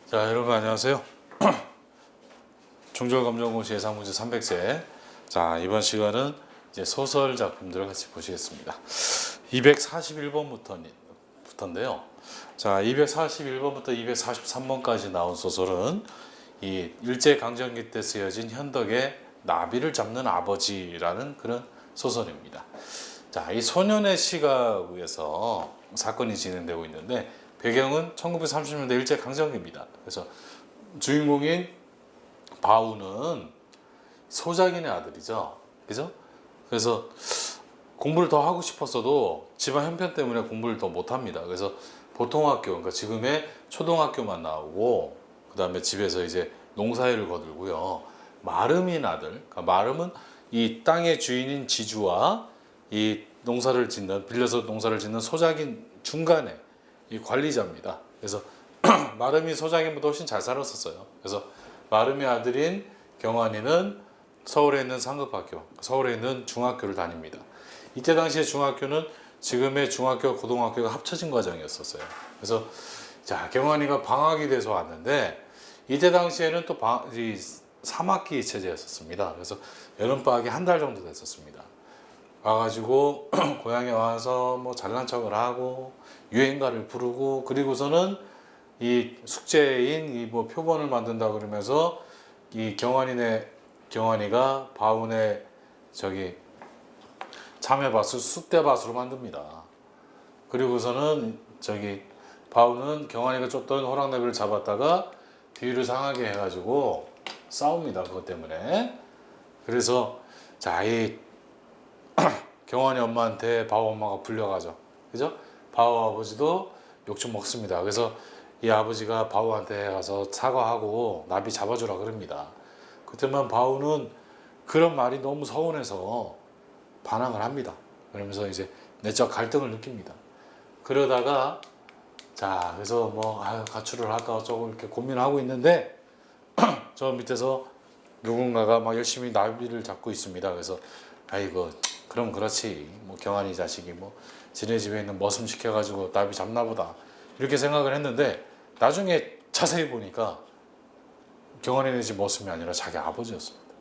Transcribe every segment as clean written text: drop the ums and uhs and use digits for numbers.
자, 여러분 안녕하세요. 중절감정고시 예상문제 300세. 자, 이번 시간은 이제 소설 작품들을 같이 보시겠습니다. 241번부터인데요. 자, 241번부터 243번까지 나온 소설은 이 일제강점기 때 쓰여진 현덕의 나비를 잡는 아버지라는 그런 소설입니다. 자, 이 소년의 시각에서 사건이 진행되고 있는데 배경은 1930년대 일제강점기입니다. 그래서 주인공인 바우는 소작인의 아들이죠. 그죠? 그래서 공부를 더 하고 싶었어도 집안 형편 때문에 공부를 더 못합니다. 그래서 보통학교, 그러니까 지금의 초등학교만 나오고 그 다음에 집에서 이제 농사일을 거들고요. 마름인 아들, 그러니까 마름은 이 땅의 주인인 지주와 이 농사를 짓는, 빌려서 농사를 짓는 소작인 중간에 이 관리자입니다. 그래서 마름이 소작인보다 훨씬 잘 살았었어요. 그래서 마름의 아들인 경환이는 서울에 있는 상급학교, 서울에 있는 중학교를 다닙니다. 이때 당시에 중학교는 지금의 중학교, 고등학교가 합쳐진 과정이었었어요. 그래서 자, 경환이가 방학이 돼서 왔는데 이때 당시에는 또 3학기 체제였었습니다. 그래서 여름방학이 한 달 정도 됐었습니다. 와가지고 고향에 와서 뭐 잘난 척을 하고 유행가를 부르고 그리고서는 이 숙제인 이 뭐 표본을 만든다 그러면서 이 경환이가 바운의 저기 참외밭을 쑥대밭으로 만듭니다. 그리고서는 저기 바운은 경환이가 쫓던 호랑나비를 잡았다가 뒤를 상하게 해가지고 싸웁니다. 그것 때문에. 그래서 자, 이 경환이 엄마한테 바우 엄마가 불려가죠. 그죠? 바우 아버지도 욕좀 먹습니다. 그래서 이 아버지가 바우한테 가서 사과하고 나비 잡아주라 그럽니다. 그때만 바우는 그런 말이 너무 서운해서 반항을 합니다. 그러면서 이제 내적 갈등을 느낍니다. 그러다가 자, 그래서 뭐 가출을 할까 어쩌고 이렇게 고민하고 있는데 저 밑에서 누군가가 막 열심히 나비를 잡고 있습니다. 그래서 아이고 그럼 그렇지 뭐 경환이 자식이 뭐 지네 집에 있는 머슴 시켜가지고 나비 잡나 보다 이렇게 생각을 했는데 나중에 자세히 보니까 경환이네 집 머슴이 아니라 자기 아버지였습니다.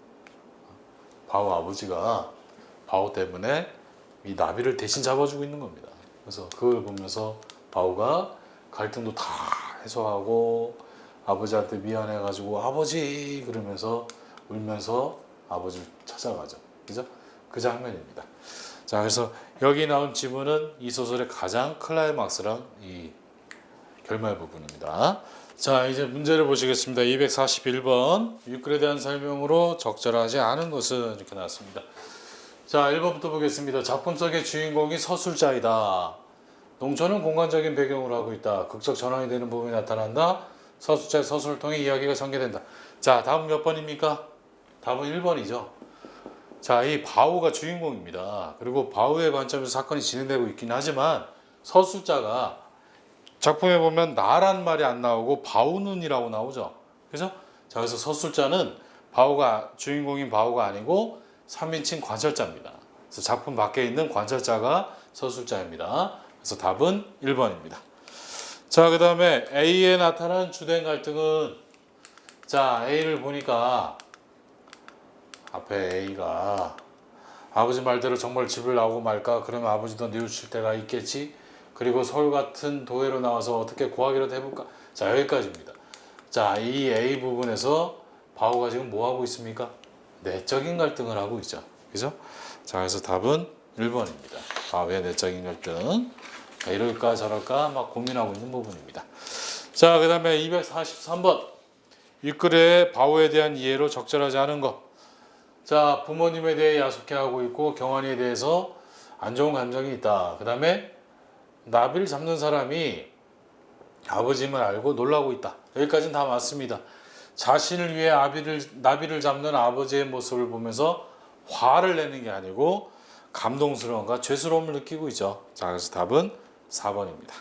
바우 아버지가 바우 때문에 이 나비를 대신 잡아주고 있는 겁니다. 그래서 그걸 보면서 바우가 갈등도 다 해소하고 아버지한테 미안해가지고 아버지 그러면서 울면서 아버지를 찾아가죠. 그죠? 그 장면입니다. 자, 그래서 여기 나온 지문은 이 소설의 가장 클라이막스랑 이 결말 부분입니다. 자, 이제 문제를 보시겠습니다. 241번 유클에 대한 설명으로 적절하지 않은 것은 이렇게 나왔습니다. 자, 1번부터 보겠습니다. 작품 속의 주인공이 서술자이다. 농촌은 공간적인 배경으로 하고 있다. 극적 전환이 되는 부분이 나타난다. 서술자의 서술을 통해 이야기가 전개된다. 자, 다음 몇 번입니까? 답은 1번이죠. 자, 이 바우가 주인공입니다. 그리고 바우의 관점에서 사건이 진행되고 있긴 하지만 서술자가 작품에 보면 나란 말이 안 나오고 바우는이라고 나오죠. 그죠? 자, 그래서 서술자는 주인공인 바우가 아니고 3인칭 관찰자입니다. 그래서 작품 밖에 있는 관찰자가 서술자입니다. 그래서 답은 1번입니다. 자, 그 다음에 A에 나타난 주된 갈등은 자, A를 보니까 앞에 A가 아버지 말대로 정말 집을 나오고 말까? 그러면 아버지도 뉘우칠 때가 있겠지? 그리고 서울 같은 도회로 나와서 어떻게 구하기라도 해볼까? 자, 여기까지입니다. 자, 이 A 부분에서 바우가 지금 뭐 하고 있습니까? 내적인 갈등을 하고 있죠. 그죠? 자, 그래서 답은 1번입니다. 바우의 내적인 갈등. 이럴까 저럴까 막 고민하고 있는 부분입니다. 자, 그 다음에 243번. 윗글의 바우에 대한 이해로 적절하지 않은 것. 자, 부모님에 대해 야속해하고 있고 경환이에 대해서 안 좋은 감정이 있다. 그 다음에 나비를 잡는 사람이 아버지임을 알고 놀라고 있다. 여기까지는 다 맞습니다. 자신을 위해 나비를 잡는 아버지의 모습을 보면서 화를 내는 게 아니고 감동스러움과 죄스러움을 느끼고 있죠. 자, 그래서 답은 4번입니다.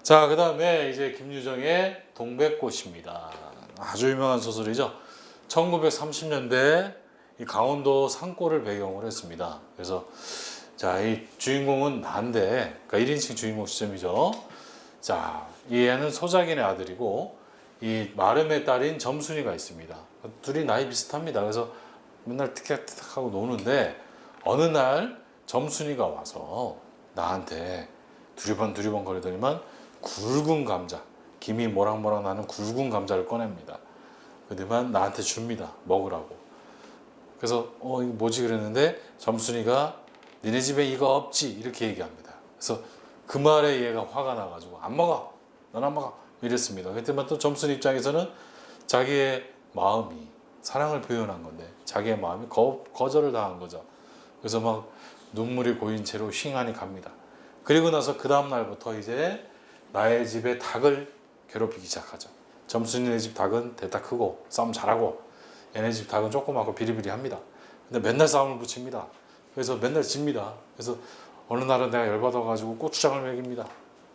자, 그 다음에 이제 김유정의 동백꽃입니다. 아주 유명한 소설이죠. 1930년대 이 강원도 산골을 배경으로 했습니다. 그래서 자, 이 주인공은 난데, 그러니까 1인칭 주인공 시점이죠. 자, 이 애는 소작인의 아들이고 이 마름의 딸인 점순이가 있습니다. 둘이 나이 비슷합니다. 그래서 맨날 티켓 하고 노는데 어느 날 점순이가 와서 나한테 두리번 거리더니만 굵은 감자, 김이 모락모락 나는 굵은 감자를 꺼냅니다. 그러더니만 나한테 줍니다. 먹으라고. 그래서 이거 뭐지 그랬는데 점순이가 니네 집에 이거 없지 이렇게 얘기합니다. 그래서 그 말에 얘가 화가 나가지고 안 먹어, 넌 안 먹어 이랬습니다. 그때만 또 점순이 입장에서는 자기의 마음이 사랑을 표현한 건데 자기의 마음이 거절을 당한 거죠. 그래서 막 눈물이 고인 채로 휑하니 갑니다. 그리고 나서 그 다음 날부터 이제 나의 집에 닭을 괴롭히기 시작하죠. 점순이네 집 닭은 대따 크고 싸움 잘하고 얘네 집 닭은 조그맣고 비리비리합니다. 근데 맨날 싸움을 붙입니다. 그래서 맨날 집니다. 그래서 어느 날은 내가 열받아가지고 고추장을 먹입니다.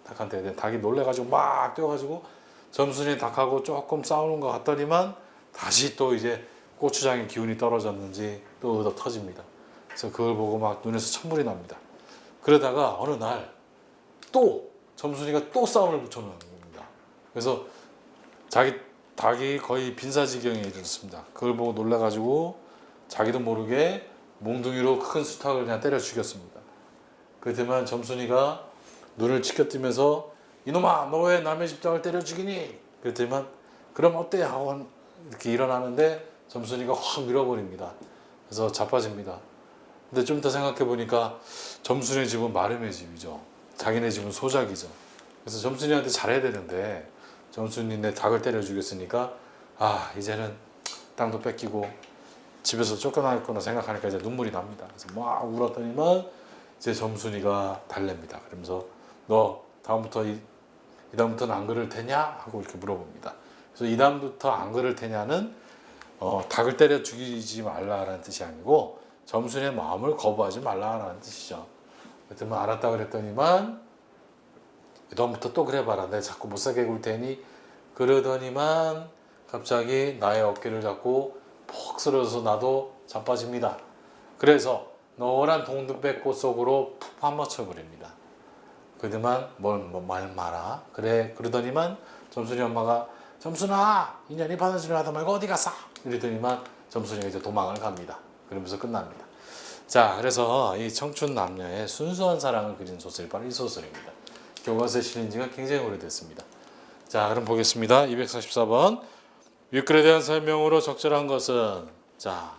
닭한테. 닭이 놀래가지고 막 뛰어가지고 점순이 닭하고 조금 싸우는 것 같더니만 다시 또 이제 고추장의 기운이 떨어졌는지 또 얻어 터집니다. 그래서 그걸 보고 막 눈에서 찬물이 납니다. 그러다가 어느 날 또 점순이가 또 싸움을 붙여놓는 겁니다. 그래서 자기 닭이 거의 빈사지경에 이르렀습니다. 그걸 보고 놀라가지고 자기도 모르게 몽둥이로 큰 수탉을 그냥 때려 죽였습니다. 그때만 점순이가 눈을 치켜뜨면서 이놈아 너 왜 남의 집 닭을 때려 죽이니? 그랬더니만 그럼 어때? 하고 이렇게 일어나는데 점순이가 확 밀어버립니다. 그래서 자빠집니다. 근데 좀 더 생각해 보니까 점순이의 집은 마름의 집이죠. 자기네 집은 소작이죠. 그래서 점순이한테 잘해야 되는데 점순이 내 닭을 때려 죽였으니까 이제는 땅도 뺏기고 집에서 쫓겨나겠구나 생각하니까 이제 눈물이 납니다. 그래서 막 울었더니만 이제 점순이가 달랩니다. 그러면서 너 이다음부터는 안 그럴 테냐? 하고 이렇게 물어봅니다. 그래서 이다음부터 안 그럴 테냐는 닭을 때려 죽이지 말라라는 뜻이 아니고 점순이의 마음을 거부하지 말라라는 뜻이죠. 그랬더니 알았다 그랬더니만 이다음부터 또 그래봐라. 내가 자꾸 못 살게 굴 테니 그러더니만 갑자기 나의 어깨를 잡고 푹 쓰러져서 나도 자빠집니다. 그래서 노란 동백꽃 속으로 푹 파묻혀 버립니다. 그러더니만 말 마라. 그래 그러더니만 점순이 엄마가 점순아 인연이 바느질을 하다 말고 어디 갔어? 이러더니만 점순이가 이제 도망을 갑니다. 그러면서 끝납니다. 자, 그래서 이 청춘 남녀의 순수한 사랑을 그린 소설이 바로 이 소설입니다. 교과서에 실린 지가 굉장히 오래됐습니다. 자, 그럼 보겠습니다. 244번. 윗글에 대한 설명으로 적절한 것은 자,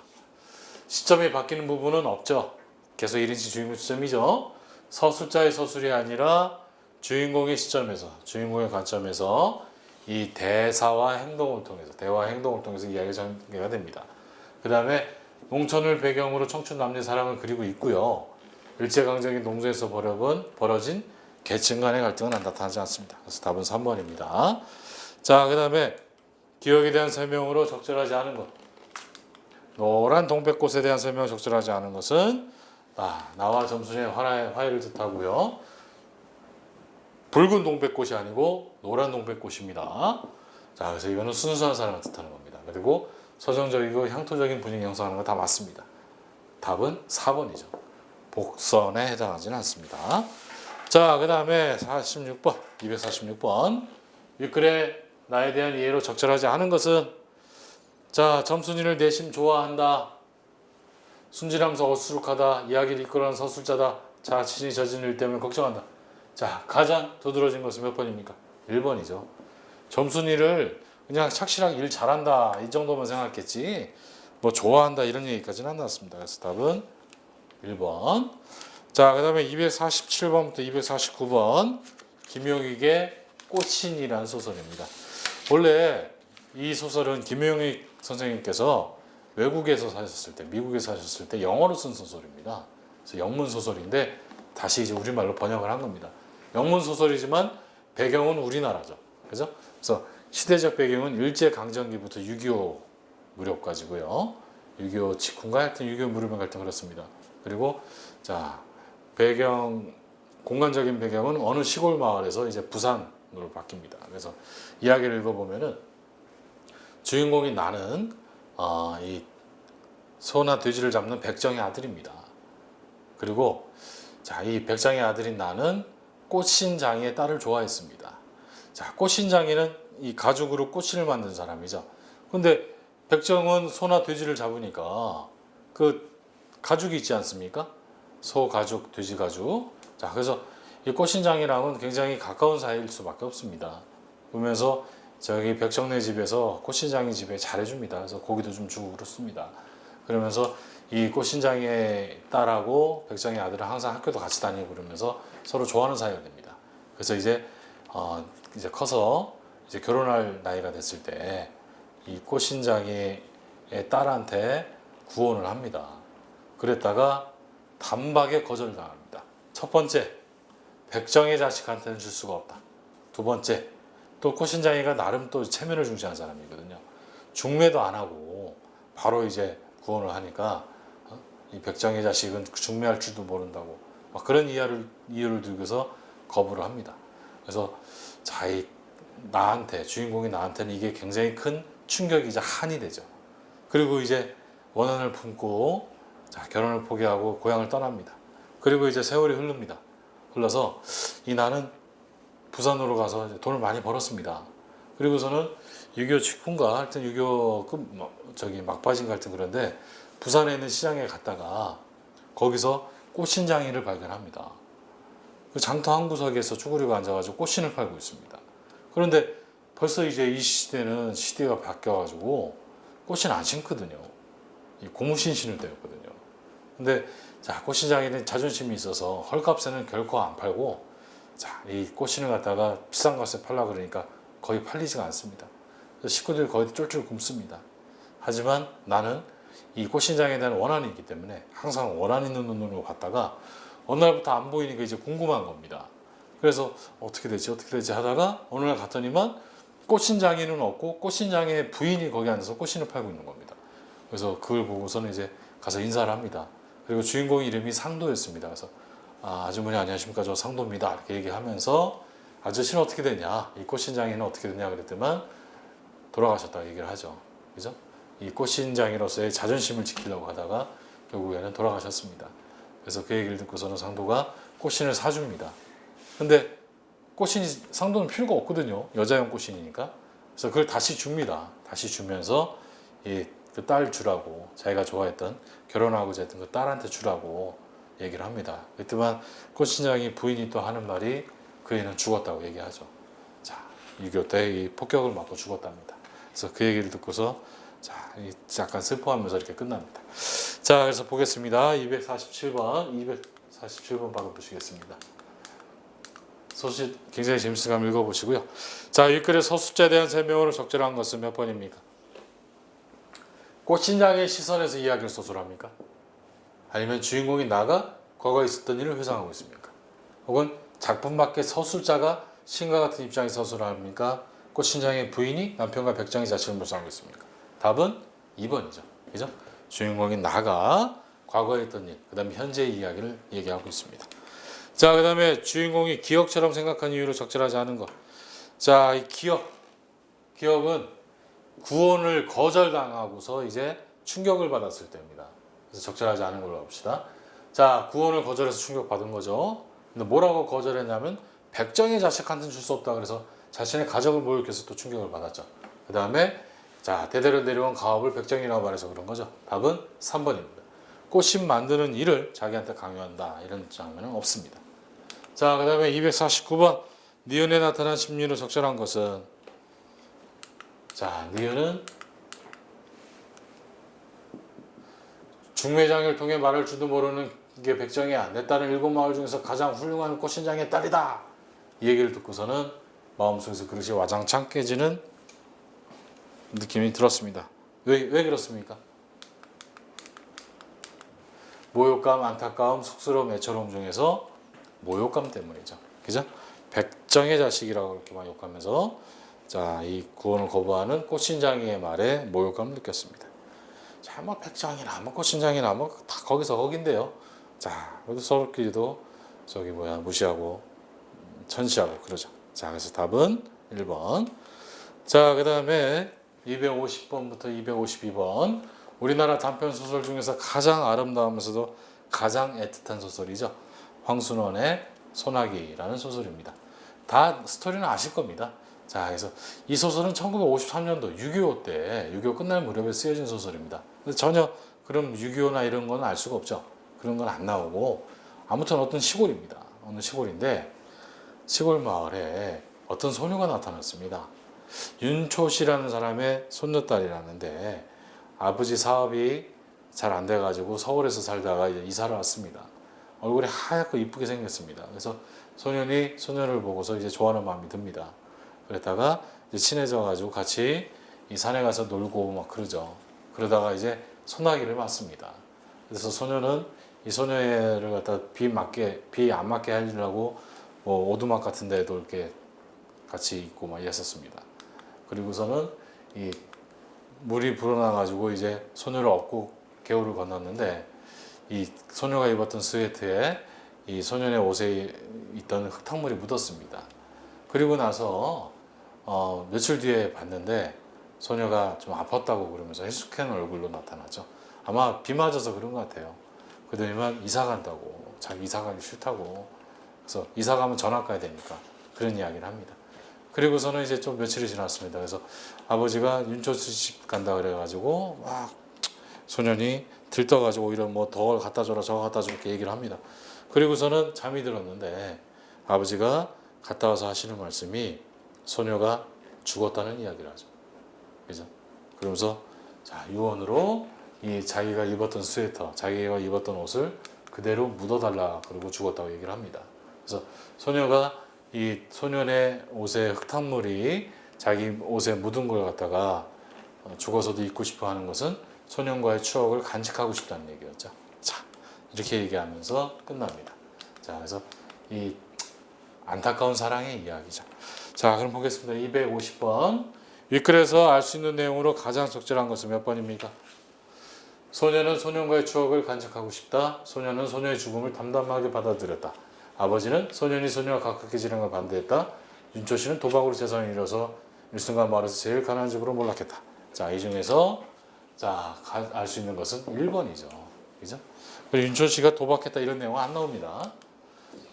시점이 바뀌는 부분은 없죠. 계속 1인칭 주인공 시점이죠. 서술자의 서술이 아니라 주인공의 시점에서, 주인공의 관점에서 이 대사와 행동을 통해서, 대화와 행동을 통해서 이야기가 전개가 됩니다. 그 다음에 농촌을 배경으로 청춘 남녀의 사랑을 그리고 있고요. 일제강점기 농촌에서 벌어진 계층 간의 갈등은 나타나지 않습니다. 그래서 답은 3번입니다. 자, 그 다음에 기억에 대한 설명으로 적절하지 않은 것. 노란 동백꽃에 대한 설명이 적절하지 않은 것은 나와 점순이의 화해를 뜻하고요. 붉은 동백꽃이 아니고 노란 동백꽃입니다. 자, 그래서 이거는 순수한 사랑을 뜻하는 겁니다. 그리고 서정적이고 향토적인 분위기 형성하는 거 다 맞습니다. 답은 4번이죠. 복선에 해당하지는 않습니다. 자, 그 다음에 46번, 246번. 윗글에 나에 대한 이해로 적절하지 않은 것은 자, 점순이를 내심 좋아한다. 순진하면서 어수룩하다. 이야기를 이끌어가는 서술자다. 자신이 저지른 일 때문에 걱정한다. 자, 가장 두드러진 것은 몇 번입니까? 1번이죠. 점순이를 그냥 착실하게 일 잘한다 이 정도만 생각했지 뭐 좋아한다 이런 얘기까지는 안 나왔습니다. 그래서 답은 1번. 자, 그 다음에 247번부터 249번 김용익의 꽃신이라는 소설입니다. 원래 이 소설은 김용익 선생님께서 외국에서 사셨을 때, 미국에서 사셨을 때 영어로 쓴 소설입니다. 그래서 영문 소설인데 다시 이제 우리말로 번역을 한 겁니다. 영문 소설이지만 배경은 우리나라죠. 그죠? 그래서 시대적 배경은 일제강점기부터 6.25 무렵까지고요. 6.25 직후인가 하여튼 6.25 무렵에 갈등 그렇습니다. 그리고 자, 공간적인 배경은 어느 시골 마을에서 이제 부산으로 바뀝니다. 그래서 이야기를 읽어보면은 주인공인 나는 이 소나 돼지를 잡는 백정의 아들입니다. 그리고 자, 이 백장의 아들인 나는 꽃신장이의 딸을 좋아했습니다. 자, 꽃신장이는 이 가죽으로 꽃신을 만든 사람이죠. 근데 백정은 소나 돼지를 잡으니까 그 가죽이 있지 않습니까? 소 가죽, 돼지 가죽. 자, 그래서 이 꽃신장이랑은 굉장히 가까운 사이일 수밖에 없습니다. 보면서 저기 백정네 집에서 꽃신장이 집에 잘해줍니다. 그래서 고기도 좀 주고 그렇습니다. 그러면서 이 꽃신장의 딸하고 백정의 아들은 항상 학교도 같이 다니고 그러면서 서로 좋아하는 사이가 됩니다. 그래서 이제 커서 이제 결혼할 나이가 됐을 때 이 꽃신장의 딸한테 구원을 합니다. 그랬다가 단박에 거절당합니다. 첫 번째, 백정의 자식한테는 줄 수가 없다. 두 번째, 또 꽃신장이가 나름 또 체면을 중시하는 사람이거든요. 중매도 안 하고 바로 이제 구원을 하니까 이 백정의 자식은 중매할 줄도 모른다고 막 그런 이유를 들고서 거부를 합니다. 그래서 주인공이 나한테는 이게 굉장히 큰 충격이자 한이 되죠. 그리고 이제 원한을 품고 결혼을 포기하고 고향을 떠납니다. 그리고 이제 세월이 흐릅니다. 흘러서 나는 부산으로 가서 이제 돈을 많이 벌었습니다. 그리고서는 6.25 직후인가 하여튼 6.25 막바지인가 하여튼 그런데 부산에 있는 시장에 갔다가 거기서 꽃신장이를 발견합니다. 그 장터 한 구석에서 쭈그리고 앉아가지고 꽃신을 팔고 있습니다. 그런데 벌써 이제 이 시대는 시대가 바뀌어가지고 꽃신 안 신거든요. 이 고무신 신을 때였거든요. 근데 꽃신장이는 자존심이 있어서 헐값에는 결코 안 팔고 이 꽃신을 갖다가 비싼 값에 팔라 그러니까 거의 팔리지가 않습니다. 식구들이 거의 쫄쫄 굶습니다. 하지만 나는 이 꽃신장에 대한 원한이 있기 때문에 항상 원한 있는 눈으로 봤다가 어느 날부터 안 보이니까 이제 궁금한 겁니다. 그래서 어떻게 되지 하다가 어느 날 갔더니만 꽃신장이는 없고 꽃신장의 부인이 거기 앉아서 꽃신을 팔고 있는 겁니다. 그래서 그걸 보고서는 이제 가서 인사를 합니다. 그리고 주인공 이름이 상도였습니다. 그래서 아주머니 안녕하십니까, 저 상도입니다, 이렇게 얘기하면서 아저씨는 어떻게 되냐, 이 꽃신장이는 어떻게 되냐 그랬더만 돌아가셨다고 얘기를 하죠. 그죠? 이 꽃신장이로서의 자존심을 지키려고 하다가 결국에는 돌아가셨습니다. 그래서 그 얘기를 듣고서는 상도가 꽃신을 사줍니다. 근데 상도는 필요가 없거든요. 여자용 꽃신이니까. 그래서 그걸 다시 줍니다. 다시 주면서 그 딸 주라고, 자기가 좋아했던 결혼하고자 했던 그 딸한테 주라고 얘기를 합니다. 그랬더만 꽃신장이 부인이 또 하는 말이 그 애는 죽었다고 얘기하죠. 6.25 때 이 폭격을 맞고 죽었답니다. 그래서 그 얘기를 듣고서 약간 슬퍼하면서 이렇게 끝납니다. 그래서 보겠습니다. 247번 바로 보시겠습니다. 소식 굉장히 재밌으니까 한번 읽어보시고요. 윗글의 서술자에 대한 설명으로 적절한 것은 몇 번입니까? 꽃신장의 시선에서 이야기를 서술합니까? 아니면 주인공이 나가 과거에 있었던 일을 회상하고 있습니까? 혹은 작품 밖의 서술자가 신과 같은 입장에서 서술합니까? 꽃신장의 부인이 남편과 백정의 자식을 묘사하고 있습니까? 답은 2번이죠. 그죠? 주인공이 나가 과거에 있던 일, 그 다음에 현재의 이야기를 얘기하고 있습니다. 그 다음에 주인공이 기억처럼 생각한 이유로 적절하지 않은 것. 이 기억은 구원을 거절당하고서 이제 충격을 받았을 때입니다. 그래서 적절하지 않은 걸로 봅시다. 구원을 거절해서 충격받은 거죠. 근데 뭐라고 거절했냐면 백정의 자식한테는 줄 수 없다 그래서 자신의 가족을 모욕해서 또 충격을 받았죠. 그 다음에 대대로 내려온 가업을 백정이라고 말해서 그런 거죠. 답은 3번입니다. 꽃신 만드는 일을 자기한테 강요한다, 이런 장면은 없습니다. 그 다음에 249번 니은에 나타난 심리로 적절한 것은, 니은은 중매장을 통해 말할 줄도 모르는 게 백정이야, 내 딸은 7마을 중에서 가장 훌륭한 꽃신장의 딸이다, 이 얘기를 듣고서는 마음속에서 그릇이 와장창 깨지는 느낌이 들었습니다. 왜 그렇습니까? 모욕감, 안타까움, 쑥스러움, 애처로움 중에서 모욕감 때문이죠. 그죠? 백정의 자식이라고 이렇게만 욕하면서 이 구원을 거부하는 꽃신장이의 말에 모욕감을 느꼈습니다. 백정이나 꽃신장이나 다 거기서 거긴데요. 그래도 서로끼리도 무시하고 천시하고 그러죠. 그래서 답은 1번. 그 다음에 250번부터 252번 우리나라 단편 소설 중에서 가장 아름다우면서도 가장 애틋한 소설이죠. 황순원의 소나기라는 소설입니다. 다 스토리는 아실 겁니다. 자, 그래서 이 소설은 1953년도 6.25 때, 6.25 끝날 무렵에 쓰여진 소설입니다. 근데 전혀 그럼 6.25나 이런 건 알 수가 없죠. 그런 건 안 나오고, 아무튼 어떤 시골입니다. 어느 시골인데, 시골 마을에 어떤 소녀가 나타났습니다. 윤초 씨라는 사람의 손녀딸이라는데, 아버지 사업이 잘 안 돼가지고 서울에서 살다가 이제 이사를 왔습니다. 얼굴이 하얗고 이쁘게 생겼습니다. 그래서 소녀를 보고서 이제 좋아하는 마음이 듭니다. 그랬다가 이제 친해져가지고 같이 이 산에 가서 놀고 막 그러죠. 그러다가 이제 소나기를 맞습니다. 그래서 소녀는 이 소녀를 갖다 비 안 맞게 하려고 뭐 오두막 같은 데도 이렇게 같이 있고 막 이랬었습니다. 그리고서는 이 물이 불어나가지고 이제 소녀를 업고 개울을 건넜는데, 이 소녀가 입었던 스웨트에 이 소년의 옷에 있던 흙탕물이 묻었습니다. 그리고 나서 며칠 뒤에 봤는데 소녀가 좀 아팠다고 그러면서 해숙한 얼굴로 나타나죠. 아마 비 맞아서 그런 것 같아요. 그러더니만 이사 간다고, 자기 이사 가기 싫다고, 그래서 이사 가면 전학 가야 되니까 그런 이야기를 합니다. 그리고서는 이제 좀 며칠이 지났습니다. 그래서 아버지가 윤초수 집 간다 그래가지고 막 소년이 들떠가지고 오히려 뭐 더 갖다 줘라 저거 갖다 줘 이렇게 얘기를 합니다. 그리고서는 잠이 들었는데 아버지가 갔다 와서 하시는 말씀이 소녀가 죽었다는 이야기를 하죠. 그죠? 그러면서 자, 유언으로 이 자기가 입었던 스웨터, 자기가 입었던 옷을 그대로 묻어달라 그러고 죽었다고 얘기를 합니다. 그래서 소녀가 이 소년의 옷에 흙탕물이 자기 옷에 묻은 걸 갖다가 죽어서도 입고 싶어 하는 것은 소년과의 추억을 간직하고 싶다는 얘기였죠. 자, 이렇게 얘기하면서 끝납니다. 자, 그래서 이 안타까운 사랑의 이야기죠. 자, 그럼 보겠습니다. 250번. 윗글에서 알 수 있는 내용으로 가장 적절한 것은 몇 번입니까? 소녀는 소년과의 추억을 간직하고 싶다. 소녀는 소녀의 죽음을 담담하게 받아들였다. 아버지는 소년이 소녀와 가깝게지는 걸 반대했다. 윤초 씨는 도박으로 재산을 잃어서 일순간 말해서 제일 가난한 집으로 몰락했다. 자, 이 중에서 자, 알 수 있는 것은 1번이죠. 그죠? 그리고 윤초 씨가 도박했다 이런 내용은 안 나옵니다.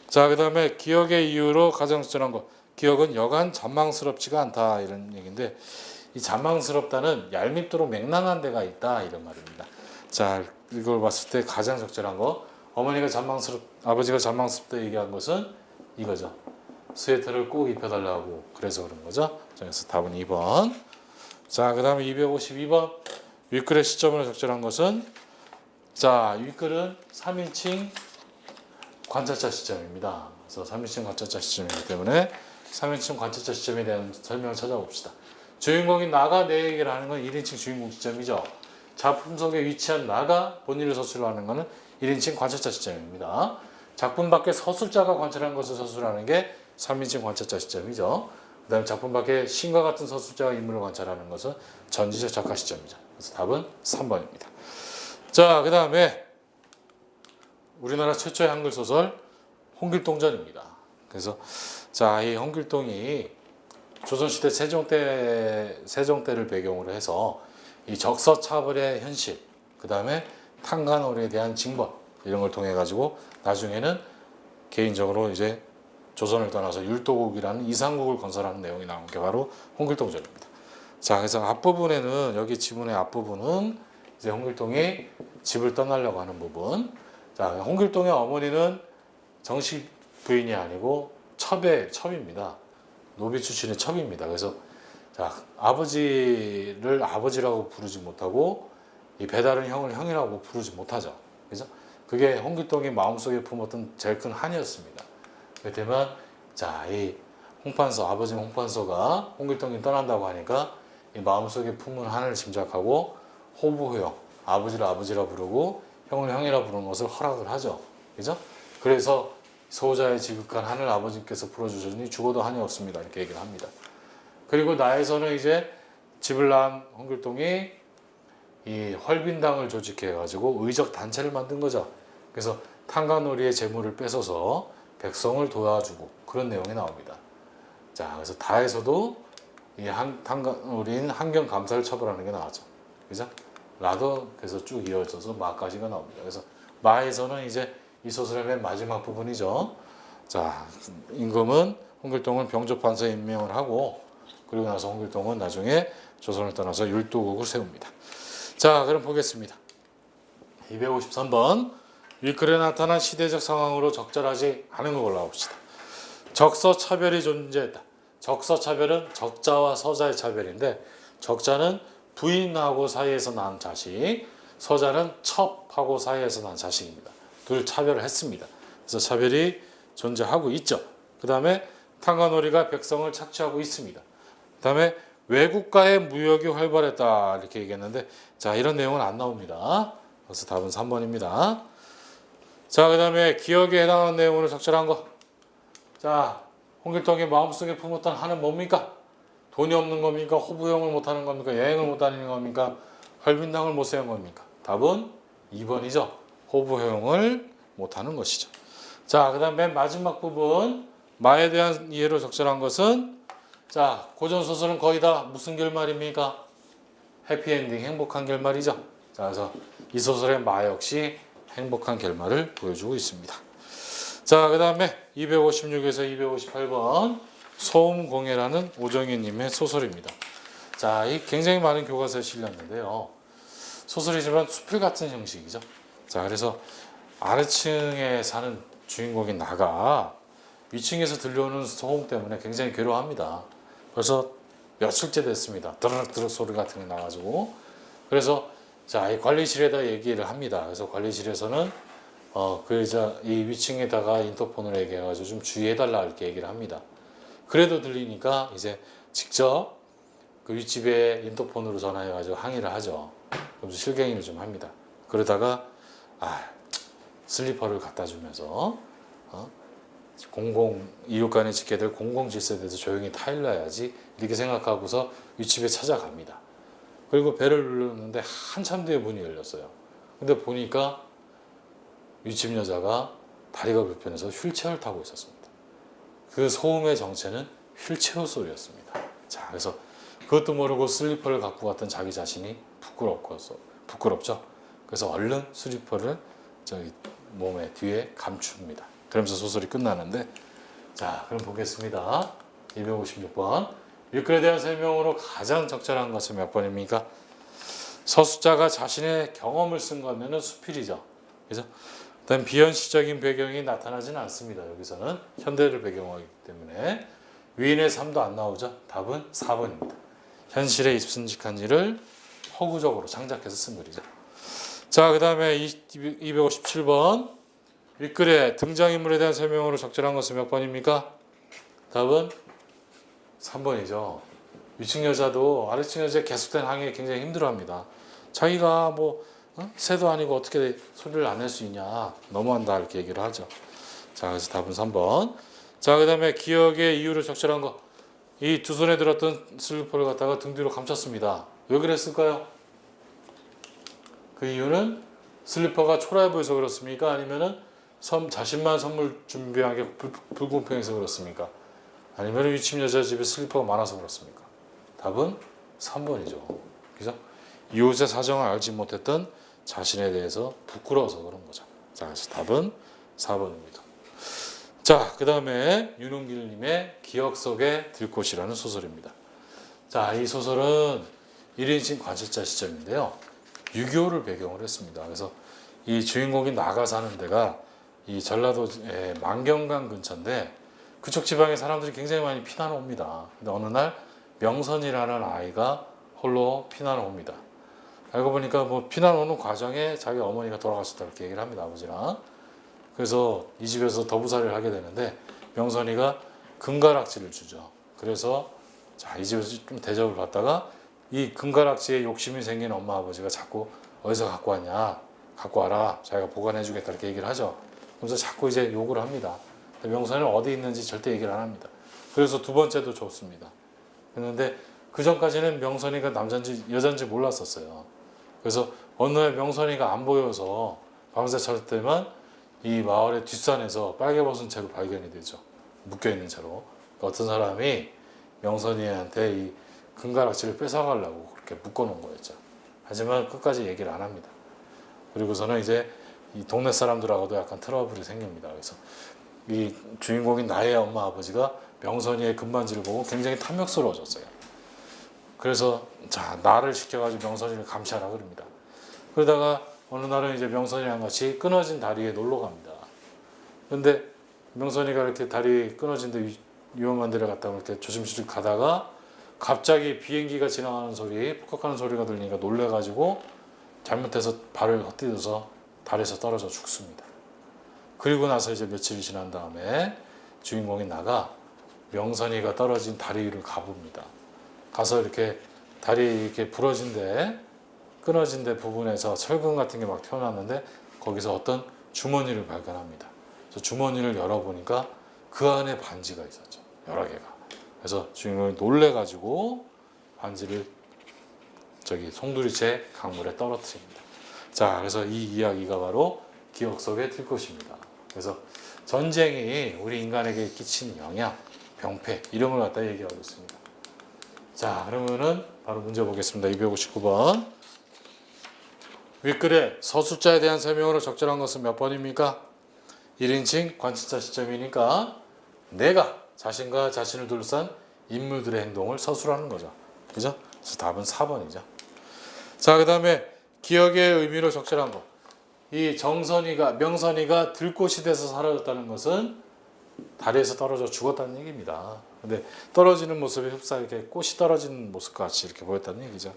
자, 그 다음에 기억의 이유로 가장 적절한 것. 기억은 여간 잔망스럽지가 않다 이런 얘기인데, 이 잔망스럽다는 얄밉도록 맹랑한 데가 있다 이런 말입니다. 자, 이걸 봤을 때 가장 적절한 거, 아버지가 잔망스럽다 얘기한 것은 이거죠. 스웨터를 꼭 입혀달라고 그래서 그런 거죠. 그래서 답은 2번. 자, 그 다음에 252번. 윗글의 시점으로 적절한 것은, 자, 윗글은 3인칭 관찰자 시점입니다. 그래서 3인칭 관찰자 시점이기 때문에 3인칭 관찰자 시점에 대한 설명을 찾아봅시다. 주인공인 나가 내 얘기를 하는 건 1인칭 주인공 시점이죠. 작품 속에 위치한 나가 본인을 서술로 하는 것은 1인칭 관찰자 시점입니다. 작품 밖에 서술자가 관찰한 것을 서술하는 게 3인칭 관찰자 시점이죠. 그 다음에 작품 밖에 신과 같은 서술자가 인물을 관찰하는 것은 전지적 작가 시점이죠. 그래서 답은 3번입니다. 자, 그 다음에 우리나라 최초의 한글 소설 홍길동전입니다. 그래서 자, 이 홍길동이 조선시대 세종때를 배경으로 해서 이 적서차별의 현실, 그 다음에 탄간오리에 대한 징벌 이런 걸 통해 가지고 나중에는 개인적으로 이제 조선을 떠나서 율도국이라는 이상국을 건설하는 내용이 나온 게 바로 홍길동전입니다. 자, 그래서 앞부분에는 여기 지문의 앞부분은 이제 홍길동이 집을 떠나려고 하는 부분. 자, 홍길동의 어머니는 정식 부인이 아니고 첩입니다. 노비 출신의 첩입니다. 그래서 자, 아버지를 아버지라고 부르지 못하고 이 배다른 형을 형이라고 부르지 못하죠. 그죠? 그게 홍길동이 마음속에 품었던 제일 큰 한이었습니다. 그렇지만 자, 이 아버지 홍판서가 홍길동이 떠난다고 하니까 이 마음속에 품은 한을 짐작하고 호부호형, 아버지를 아버지라 부르고 형을 형이라 부르는 것을 허락을 하죠. 그죠? 그래서 소자의 지극한 한을 아버지께서 풀어주셨으니 죽어도 한이 없습니다. 이렇게 얘기를 합니다. 그리고 나에서는 이제 집을 낳은 홍길동이 이 활빈당을 조직해가지고 의적 단체를 만든 거죠. 그래서 탄간오리의 재물을 뺏어서 백성을 도와주고 그런 내용이 나옵니다. 자, 그래서 다에서도 이 탄간오리인 환경감사를 처벌하는 게 나왔죠. 그죠? 라도 그래서 쭉 이어져서 마까지가 나옵니다. 그래서 마에서는 이제 이 소설의 맨 마지막 부분이죠. 자, 임금은 홍길동을 병조판서에 임명을 하고 그리고 나서 홍길동은 나중에 조선을 떠나서 율도국을 세웁니다. 자, 그럼 보겠습니다. 253번 윗글에 나타난 시대적 상황으로 적절하지 않은 걸 골라봅시다. 적서 차별이 존재했다. 적서 차별은 적자와 서자의 차별인데 적자는 부인하고 사이에서 난 자식, 서자는 첩하고 사이에서 난 자식입니다. 둘 차별을 했습니다. 그래서 차별이 존재하고 있죠. 그 다음에 탕가놀이가 백성을 착취하고 있습니다. 그 다음에 외국과의 무역이 활발했다 이렇게 얘기했는데 자, 이런 내용은 안 나옵니다. 그래서 답은 3번입니다. 자, 그 다음에 기억에 해당하는 내용으로 적절한 거. 자, 홍길동이 마음속에 품었던 한은 뭡니까? 돈이 없는 겁니까? 호부용을 못하는 겁니까? 여행을 못 다니는 겁니까? 활빈당을 못 세운 겁니까? 답은 2번이죠. 호부용을 못하는 것이죠. 자, 그 다음 맨 마지막 부분 마에 대한 이해로 적절한 것은 자, 고전소설은 거의 다 무슨 결말입니까? 해피엔딩, 행복한 결말이죠. 자, 그래서 이 소설의 마 역시 행복한 결말을 보여주고 있습니다. 자, 그 다음에 256에서 258번 소음공예라는 오정희님의 소설입니다. 자, 이 굉장히 많은 교과서에 실렸는데요. 소설이지만 수필 같은 형식이죠. 자, 그래서 아래층에 사는 주인공인 나가 위층에서 들려오는 소음 때문에 굉장히 괴로워합니다. 그래서 며칠째 됐습니다. 드르륵 소리 같은 게 나가지고 그래서 자, 이 관리실에다 얘기를 합니다. 그래서 관리실에서는 이 위층에다가 인터폰을 얘기해가지고 좀 주의해달라 이렇게 얘기를 합니다. 그래도 들리니까 이제 직접 그 윗집에 인터폰으로 전화해가지고 항의를 하죠. 그래서 실갱이를 좀 합니다. 그러다가 슬리퍼를 갖다 주면서 이웃간에 지켜야 될 공공질서에 대해서 조용히 타일러야지 이렇게 생각하고서 윗집에 찾아갑니다. 그리고 배를 눌렀는데 한참 뒤에 문이 열렸어요. 근데 보니까 윗집 여자가 다리가 불편해서 휠체어를 타고 있었습니다. 그 소음의 정체는 휠체어 소리였습니다. 자, 그래서 그것도 모르고 슬리퍼를 갖고 갔던 자기 자신이 부끄럽죠. 그래서 얼른 슬리퍼를 몸에 뒤에 감춥니다. 그러면서 소설이 끝나는데 자, 그럼 보겠습니다. 256번 윗글에 대한 설명으로 가장 적절한 것은 몇 번입니까? 서술자가 자신의 경험을 쓴 거면 수필이죠. 그래서 일단 비현실적인 배경이 나타나지는 않습니다. 여기서는 현대를 배경으로 하기 때문에 위인의 삶도 안 나오죠. 답은 4번입니다. 현실에 입순직한 일을 허구적으로 창작해서 쓴 글이죠. 자, 그 다음에 257번 윗글에 등장인물에 대한 설명으로 적절한 것은 몇 번입니까? 답은 3번이죠. 위층 여자도 아래층 여자의 계속된 항의에 굉장히 힘들어합니다. 자기가 새도 아니고 어떻게 소리를 안 낼 수 있냐, 너무한다 이렇게 얘기를 하죠. 자, 그래서 답은 3번. 자, 그 다음에 기억의 이유로 적절한 거. 이 두 손에 들었던 슬리퍼를 갖다가 등 뒤로 감췄습니다. 왜 그랬을까요? 그 이유는 슬리퍼가 초라해 보여서 그렇습니까? 아니면은 자신만 선물 준비한 게 불공평해서 그렇습니까? 아니면 위층 여자 집에 슬리퍼가 많아서 그렇습니까? 답은 3번이죠. 그죠? 이웃의 사정을 알지 못했던 자신에 대해서 부끄러워서 그런 거죠. 자, 그래서 답은 4번입니다. 자, 그 다음에 윤은길님의 기억 속의 들꽃이라는 소설입니다. 자, 이 소설은 1인칭 관찰자 시점인데요. 6.25를 배경으로 했습니다. 그래서 이 주인공이 나가 사는 데가 이 전라도의 만경강 근처인데 그쪽 지방에 사람들이 굉장히 많이 피난을 옵니다. 근데 어느 날 명선이라는 아이가 홀로 피난을 옵니다. 알고 보니까 피난 오는 과정에 자기 어머니가 돌아가셨다 이렇게 얘기를 합니다. 아버지랑. 그래서 이 집에서 더부살이를 하게 되는데 명선이가 금가락지를 주죠. 그래서 자, 이 집에서 좀 대접을 받다가 이 금가락지에 욕심이 생긴 엄마 아버지가 자꾸 어디서 갖고 왔냐, 갖고 와라, 자기가 보관해 주겠다 이렇게 얘기를 하죠. 그래서 자꾸 이제 욕을 합니다. 명선이는 어디 있는지 절대 얘기를 안 합니다. 그래서 두 번째도 줬습니다. 그런데 그 전까지는 명선이가 남자인지 여자인지 몰랐었어요. 그래서 어느 날 명선이가 안 보여서 밤새 찾을 때만 이 마을의 뒷산에서 빨개 벗은 채로 발견이 되죠. 묶여있는 채로. 어떤 사람이 명선이한테 이 금가락지를 뺏어가려고 그렇게 묶어놓은 거였죠. 하지만 끝까지 얘기를 안 합니다. 그리고서는 이제 이 동네 사람들하고도 약간 트러블이 생깁니다. 그래서 이 주인공인 나의 엄마 아버지가 명선이의 금반지를 보고 굉장히 탐욕스러워졌어요. 그래서 자 나를 시켜가지고 명선이를 감시하라 그럽니다. 그러다가 어느 날은 이제 명선이랑 같이 끊어진 다리에 놀러 갑니다. 근데 명선이가 이렇게 다리 끊어진 데 위험한 데를 갔다가 이렇게 조심조심 가다가 갑자기 비행기가 지나가는 소리, 푹푹하는 소리가 들리니까 놀래가지고 잘못해서 발을 헛디뎌서 달에서 떨어져 죽습니다. 그리고 나서 이제 며칠이 지난 다음에 주인공인 나가 명선이가 떨어진 다리 위를 가봅니다. 가서 이렇게 다리 이렇게 부러진 데 끊어진 데 부분에서 철근 같은 게 막 튀어나왔는데 거기서 어떤 주머니를 발견합니다. 그래서 주머니를 열어보니까 그 안에 반지가 있었죠. 여러 개가. 그래서 주인공이 놀래가지고 반지를 저기 송두리째 강물에 떨어뜨립니다. 자, 그래서 이 이야기가 바로 기억 속에 들 것입니다. 그래서 전쟁이 우리 인간에게 끼치는 영향, 병폐 이런 걸 갖다 얘기하고 있습니다. 자, 그러면은 바로 문제 보겠습니다. 259번. 윗글에 서술자에 대한 설명으로 적절한 것은 몇 번입니까? 1인칭 관찰자 시점이니까 내가 자신과 자신을 둘러싼 인물들의 행동을 서술하는 거죠. 그죠? 그래서 답은 4번이죠. 자, 그 다음에 기억의 의미로 적절한 것. 이 명선이가 들꽃이 돼서 사라졌다는 것은 다리에서 떨어져 죽었다는 얘기입니다. 근데 떨어지는 모습이 흡사하게 꽃이 떨어지는 모습과 같이 이렇게 보였다는 얘기죠.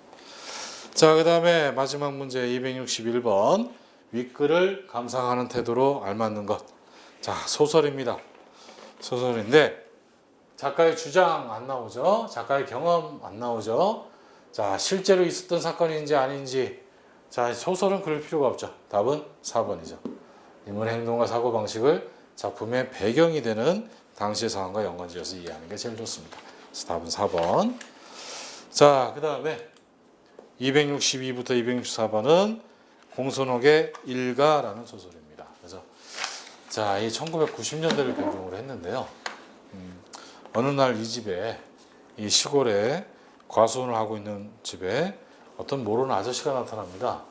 자, 그 다음에 마지막 문제 261번. 윗글을 감상하는 태도로 알맞는 것. 자, 소설입니다. 소설인데 작가의 주장 안 나오죠. 작가의 경험 안 나오죠. 자, 실제로 있었던 사건인지 아닌지. 자, 소설은 그럴 필요가 없죠. 답은 4번이죠. 인물의 행동과 사고방식을 작품의 배경이 되는 당시의 상황과 연관지어서 이해하는 게 제일 좋습니다. 그래서 답은 4번. 자, 그 다음에 262부터 264번은 공손옥의 일가라는 소설입니다. 그래서 자, 이 1990년대를 배경으로 했는데요. 어느 날 이 집에 이 시골에 과수원을 하고 있는 집에 어떤 모르는 아저씨가 나타납니다.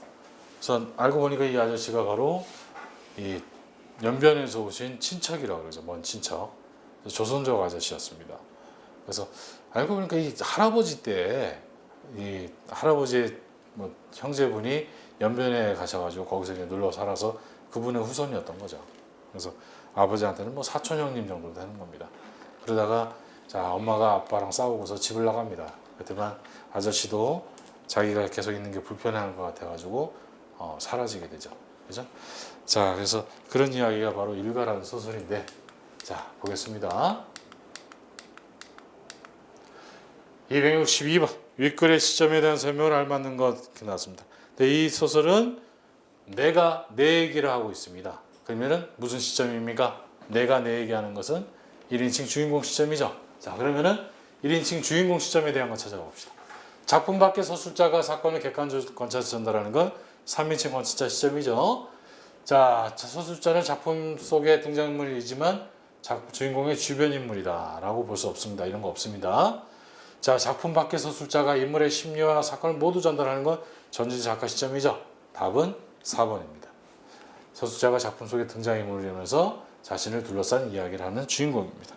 그래서 알고 보니까 이 아저씨가 바로 이 연변에서 오신 친척이라고 그러죠. 먼 친척. 조선족 아저씨였습니다. 그래서 알고 보니까 이 할아버지 때 이 할아버지의 뭐 형제분이 연변에 가셔가지고 거기서 이제 놀러 살아서 그분의 후손이었던 거죠. 그래서 아버지한테는 뭐 사촌 형님 정도 되는 겁니다. 그러다가 자, 엄마가 아빠랑 싸우고서 집을 나갑니다. 그때만 아저씨도 자기가 계속 있는 게 불편한 것 같아가지고 사라지게 되죠. 그죠? 자, 그래서 그런 이야기가 바로 일가라는 소설인데, 자, 보겠습니다. 262번. 윗글의 시점에 대한 설명을 알맞는 것 이렇게 나왔습니다. 이 소설은 내가 내 얘기를 하고 있습니다. 그러면은 무슨 시점입니까? 내가 내 얘기하는 것은 1인칭 주인공 시점이죠. 자, 그러면은 1인칭 주인공 시점에 대한 거 찾아봅시다. 작품 밖의 서술자가 사건을 객관적으로 관찰해서 전달하는 건 3인칭 관찰자 시점이죠. 자, 서술자는 작품 속의 등장인물이지만 주인공의 주변 인물이다 라고 볼 수 없습니다. 이런 거 없습니다. 자, 작품 밖의 서술자가 인물의 심리와 사건을 모두 전달하는 건 전지 작가 시점이죠. 답은 4번입니다. 서술자가 작품 속의 등장인물이면서 자신을 둘러싼 이야기를 하는 주인공입니다.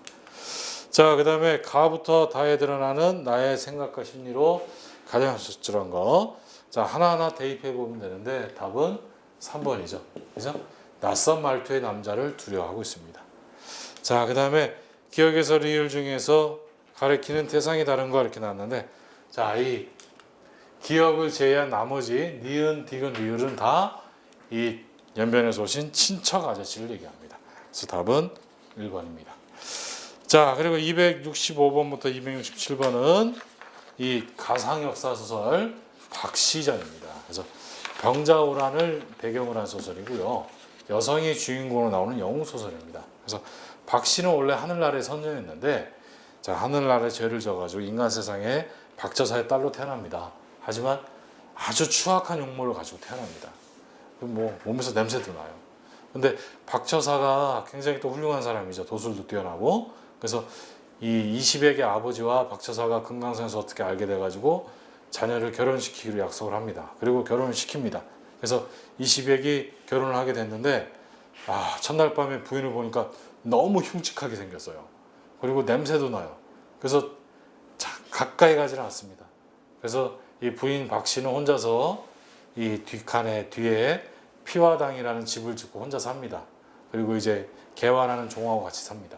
자, 그 다음에 가부터 다에 드러나는 나의 생각과 심리로 가장 적절한 거. 자, 하나하나 대입해 보면 되는데 답은 3번이죠. 그죠? 낯선 말투의 남자를 두려워하고 있습니다. 자, 그 다음에 기억에서 리을 중에서 가리키는 대상이 다른 거 이렇게 나왔는데, 자, 이 기억을 제외한 나머지 니은, 디귿, 리을은 다 이 연변에서 오신 친척 아저씨를 얘기합니다. 그래서 답은 1번입니다. 자, 그리고 265번부터 267번은 이 가상 역사 소설 박시전입니다. 그래서 병자호란을 배경으로 한 소설이고요. 여성이 주인공으로 나오는 영웅 소설입니다. 그래서 박씨는 원래 하늘나라의 선녀였는데, 자, 하늘나라에 죄를 져가지고 인간 세상에 박저사의 딸로 태어납니다. 하지만 아주 추악한 용모를 가지고 태어납니다. 뭐 몸에서 냄새도 나요. 근데 박저사가 굉장히 또 훌륭한 사람이죠. 도술도 뛰어나고. 그래서 이 20액의 아버지와 박저사가 금강산에서 어떻게 알게 돼가지고 자녀를 결혼시키기로 약속을 합니다. 그리고 결혼을 시킵니다. 그래서 20액이 결혼을 하게 됐는데, 첫날 밤에 부인을 보니까 너무 흉측하게 생겼어요. 그리고 냄새도 나요. 그래서 가까이 가지는 않습니다. 그래서 이 부인 박 씨는 혼자서 이 뒷칸에 뒤에 피화당이라는 집을 짓고 혼자 삽니다. 그리고 이제 개화라는 종하고 같이 삽니다.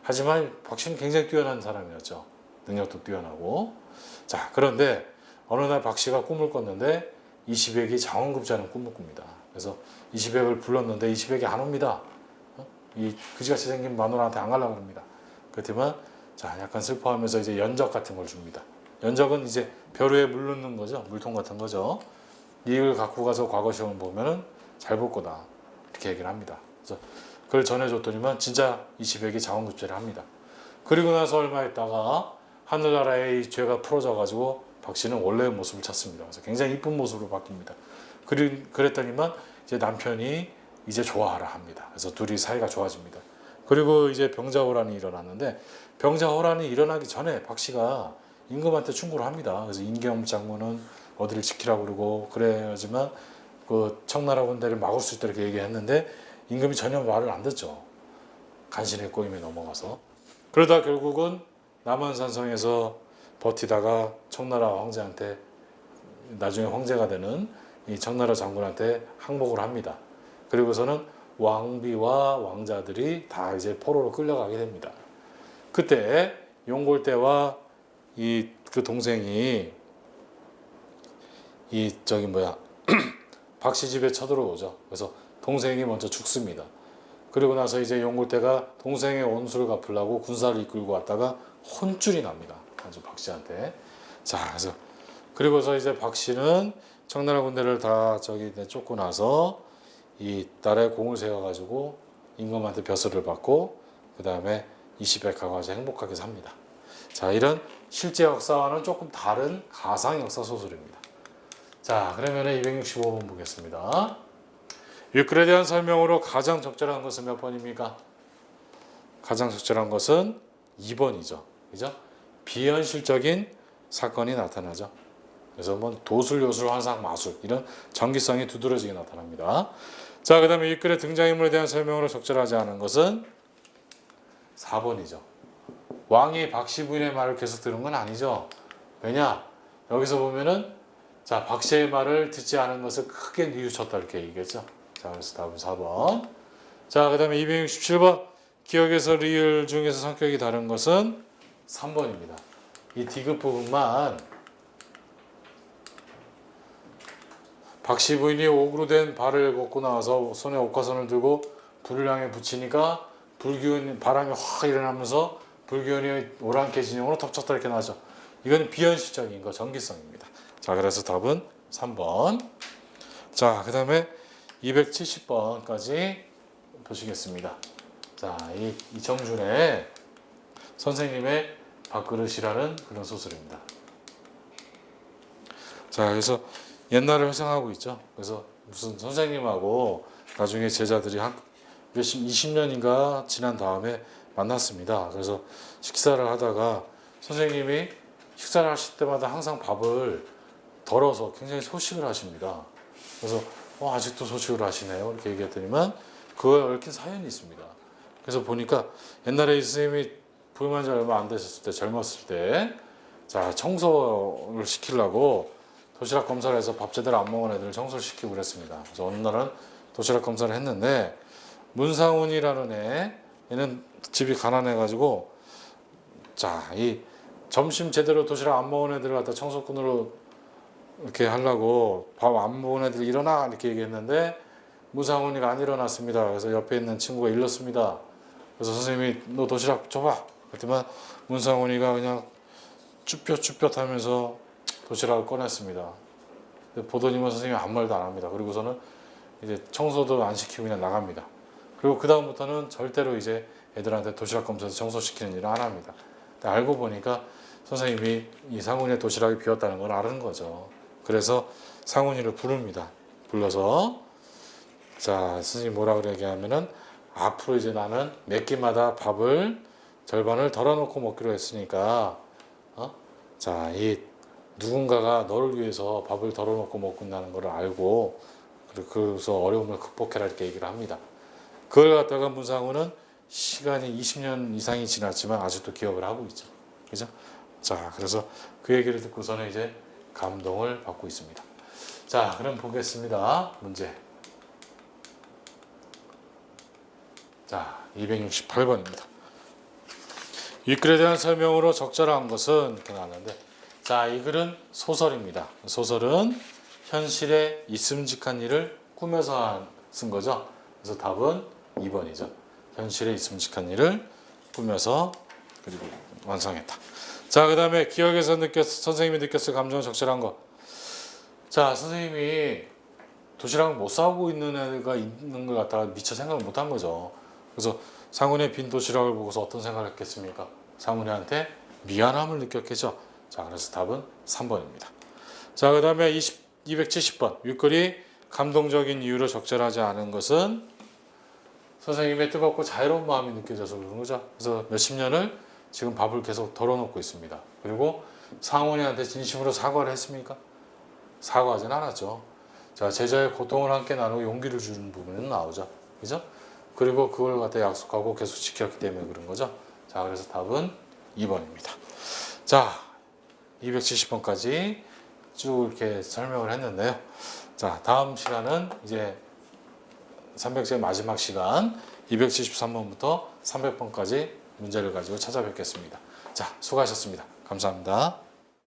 하지만 박 씨는 굉장히 뛰어난 사람이었죠. 능력도 뛰어나고. 자, 그런데 어느 날 박 씨가 꿈을 꿨는데 이시백이 장원급제하는 꿈을 꿉니다. 그래서 이시백을 불렀는데 이시백이 안 옵니다. 이 그지같이 생긴 마누라한테 안 가려고 합니다. 그렇지만 자, 약간 슬퍼하면서 이제 연적 같은 걸 줍니다. 연적은 이제 벼루에 물 넣는 거죠. 물통 같은 거죠. 이걸 갖고 가서 과거 시험을 보면은 잘 볼 거다. 이렇게 얘기를 합니다. 그래서 그걸 전해줬더니만 진짜 이시백이 장원급제를 합니다. 그리고 나서 얼마 있다가 하늘나라의 이 죄가 풀어져 가지고 박 씨는 원래의 모습을 찾습니다. 그래서 굉장히 이쁜 모습으로 바뀝니다. 그랬더니만 이제 남편이 이제 좋아하라 합니다. 그래서 둘이 사이가 좋아집니다. 그리고 이제 병자호란이 일어났는데 병자호란이 일어나기 전에 박 씨가 임금한테 충고를 합니다. 그래서 임경 장군은 어디를 지키라고 그러고 그래야지만 그 청나라 군대를 막을 수 있다 이렇게 얘기했는데 임금이 전혀 말을 안 듣죠. 간신의 꼬임에 넘어가서. 그러다 결국은 남한산성에서 버티다가 청나라 황제한테 나중에 황제가 되는 이 청나라 장군한테 항복을 합니다. 그리고서는 왕비와 왕자들이 다 이제 포로로 끌려가게 됩니다. 그때 용골대와 이 그 동생이 이 저기 뭐야 박씨 집에 쳐들어오죠. 그래서 동생이 먼저 죽습니다. 그리고 나서 이제 용골대가 동생의 원수를 갚으려고 군사를 이끌고 왔다가 혼쭐이 납니다. 아주 박씨한테. 자, 그래서 그리고서 이제 박씨는 청나라 군대를 다 저기 쫓고 나서 이 딸의 공을 세워가지고 임금한테 벼슬을 받고 그 다음에 이시백하고 아주 행복하게 삽니다. 자, 이런 실제 역사와는 조금 다른 가상 역사 소설입니다. 자, 그러면 265번 보겠습니다. 윗글에 대한 설명으로 가장 적절한 것은 몇 번입니까? 가장 적절한 것은 2번이죠. 그죠? 비현실적인 사건이 나타나죠. 그래서 뭐 도술, 요술, 환상, 마술 이런 전기성이 두드러지게 나타납니다. 자, 그 다음에 윗글의 등장인물에 대한 설명으로 적절하지 않은 것은 4번이죠. 왕이 박씨 부인의 말을 계속 들은 건 아니죠. 왜냐? 여기서 보면은 자, 박씨의 말을 듣지 않은 것을 크게 뉘우쳤다 이렇게 얘기했죠. 자, 그래서 답은 4번. 자, 그 다음에 267번. 기억에서 리을 중에서 성격이 다른 것은 3번입니다. 이 디귿 부분만 박씨 부인이 옥으로 된 발을 걷고 나와서 손에 옥화선을 들고 불을 향해 붙이니까 불기운 바람이 확 일어나면서 불기운이 오랑캐 진영으로 덮쳤다 이렇게 나죠. 이건 비현실적인 거 전기성입니다. 자, 그래서 답은 3번. 자, 그 다음에 270번까지 보시겠습니다. 자, 이 이청준의 선생님의 밥그릇이라는 그런 소설입니다. 자, 그래서 옛날을 회상하고 있죠. 그래서 무슨 선생님하고 나중에 제자들이 한 20년인가 지난 다음에 만났습니다. 그래서 식사를 하다가 선생님이 식사를 하실 때마다 항상 밥을 덜어서 굉장히 소식을 하십니다. 그래서 아직도 소식을 하시네요. 이렇게 얘기했더니만 그거에 얽힌 사연이 있습니다. 그래서 보니까 옛날에 이 선생님이 부임한 지 얼마 안 되셨을 때 젊었을 때 자, 청소를 시키려고 도시락 검사를 해서 밥 제대로 안 먹은 애들을 청소를 시키고 그랬습니다. 그래서 어느 날은 도시락 검사를 했는데 문상훈이라는 얘는 집이 가난해가지고 자, 이 점심 제대로 도시락 안 먹은 애들을 갖다 청소꾼으로 이렇게 하려고 밥 안 먹은 애들 일어나 이렇게 얘기했는데 문상훈이가 안 일어났습니다. 그래서 옆에 있는 친구가 일렀습니다. 그래서 선생님이 너 도시락 줘봐. 그랬더니 문상훈이가 그냥 쭈뼛쭈뼛 하면서 도시락을 꺼냈습니다. 보더니만 선생님이 아무 말도 안 합니다. 그리고서는 이제 청소도 안 시키고 그냥 나갑니다. 그리고 그 다음부터는 절대로 이제 애들한테 도시락 검사해서 청소시키는 일을 안 합니다. 알고 보니까 선생님이 이 상훈이의 도시락이 비었다는 걸 아는 거죠. 그래서 상훈이를 부릅니다. 불러서 자, 선생님 뭐라 그래 얘기하면은 앞으로 이제 나는 몇 끼마다 밥을 절반을 덜어놓고 먹기로 했으니까 자, 이 누군가가 너를 위해서 밥을 덜어놓고 먹고 있다는 걸 알고 그래서 어려움을 극복해라 이렇게 얘기를 합니다. 그걸 갖다가 문상훈은 시간이 20년 이상이 지났지만 아직도 기억을 하고 있죠. 그죠? 자, 그래서 그 얘기를 듣고서는 이제 감동을 받고 있습니다. 자, 그럼 보겠습니다. 문제. 자, 268번입니다. 윗글에 대한 설명으로 적절한 것은 이렇게 나왔는데, 자, 이 글은 소설입니다. 소설은 현실에 있음직한 일을 꾸며서 쓴 거죠. 그래서 답은 2번이죠. 현실에 있음직한 일을 꾸며서 그리고 완성했다. 자, 그 다음에 기억에서 선생님이 느꼈을 감정은 적절한 거. 자, 선생님이 도시락을 못 싸고 있는 애가 있는 걸 갖다가 미처 생각을 못 한 거죠. 그래서 상훈의 빈 도시락을 보고서 어떤 생각을 했겠습니까? 상훈이한테 미안함을 느꼈겠죠. 자, 그래서 답은 3번입니다. 자, 그 다음에 270번. 윗글이 감동적인 이유로 적절하지 않은 것은 선생님의 뜨겁고 자유로운 마음이 느껴져서 그런 거죠. 그래서 몇십 년을 지금 밥을 계속 덜어놓고 있습니다. 그리고 상훈이한테 진심으로 사과를 했습니까? 사과하진 않았죠. 자, 제자의 고통을 함께 나누고 용기를 주는 부분은 나오죠. 그죠? 그리고 그걸 갖다 약속하고 계속 지켰기 때문에 그런 거죠. 자, 그래서 답은 2번입니다. 자, 270번까지 쭉 이렇게 설명을 했는데요. 자, 다음 시간은 이제 300제 마지막 시간 273번부터 300번까지 문제를 가지고 찾아뵙겠습니다. 자, 수고하셨습니다. 감사합니다.